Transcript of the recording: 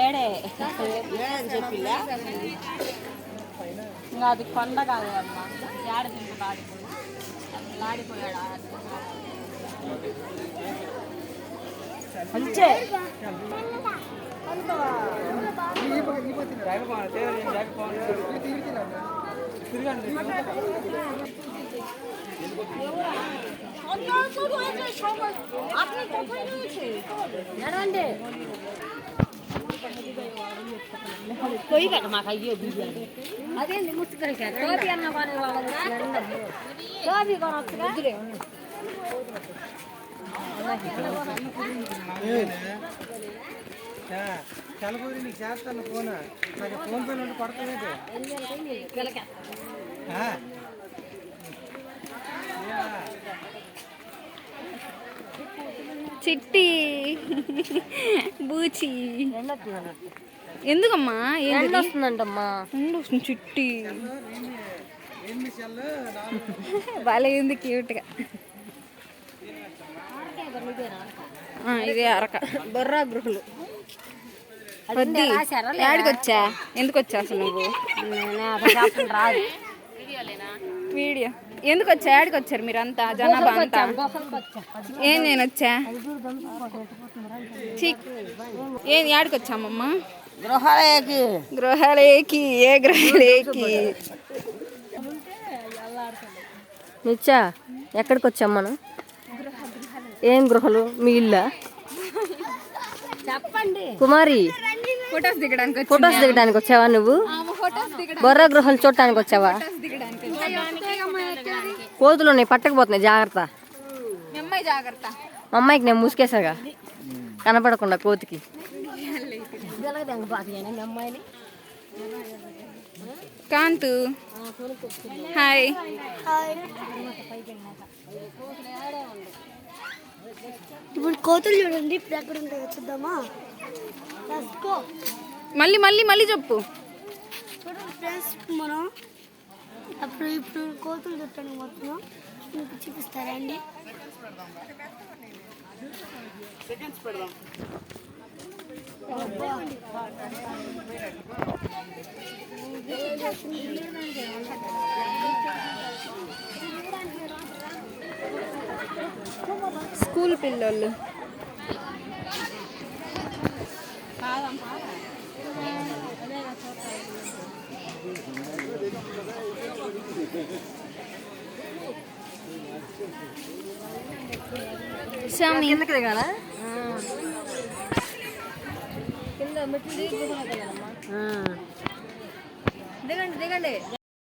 ఏడే చెప్పిలా ఇంకా అది కొండ కాదు అమ్మా ఏడ తింటు ఆడిపోయాడు అంతే మాకు అయ్యో బిర్యానీ అదేంటి ముచ్చుకరికారు టోపీ అన్న పని టోపీ కొనొచ్చుగా చలపూరి నీకు చేస్తాను ఫోన్ నాకు ఫోన్ పే నుండి పడుతుంది చిట్టి బూచి ఎందుకమ్మా ఎండ వస్తుందంటమ్మా చిట్టి బాగా ఉంది క్యూట్గా ఇదే అరక బొర్రా గృహలు యాడికి వచ్చా ఎందుకు వచ్చా అసలు నువ్వు రాదు వీడియో ఎందుకు వచ్చా యాడికి వచ్చారు మీరంతా జనాభా అంతా ఏం నేను వచ్చా ఏం యాడికి వచ్చామమ్మా గృహాలయకి గృహాలయకి ఏ గృహాలయకి నిచ్చా ఎక్కడికి వచ్చాం మనం ఏం గృహలు మీ ఇల్లా చెప్పండి కుమారి ఫొటోస్ దిగడానికి వచ్చావా నువ్వు బొర్ర గృహాలు చూడటానికి వచ్చావా కోతులు ఉన్నాయి పట్టకపోతున్నాయి జాగ్రత్త మా అమ్మాయికి నేను ముసుకేసాగా కనపడకుండా కోతికి కాంతు హాయ్ ఇప్పుడు కోతులు చూడండి ఇప్పుడు ఎక్కడ ఉంటాయో చూద్దామా మళ్ళీ మళ్ళీ మళ్ళీ చెప్పు ఫ్రెండ్స్ మనం ఇప్పుడు కోతులు చుట్టానికి పోతున్నాం మీకు చూపిస్తారా అండి స్కూల్ పిల్లలు కిందకి దిగాల కింద దిగండి దిగండి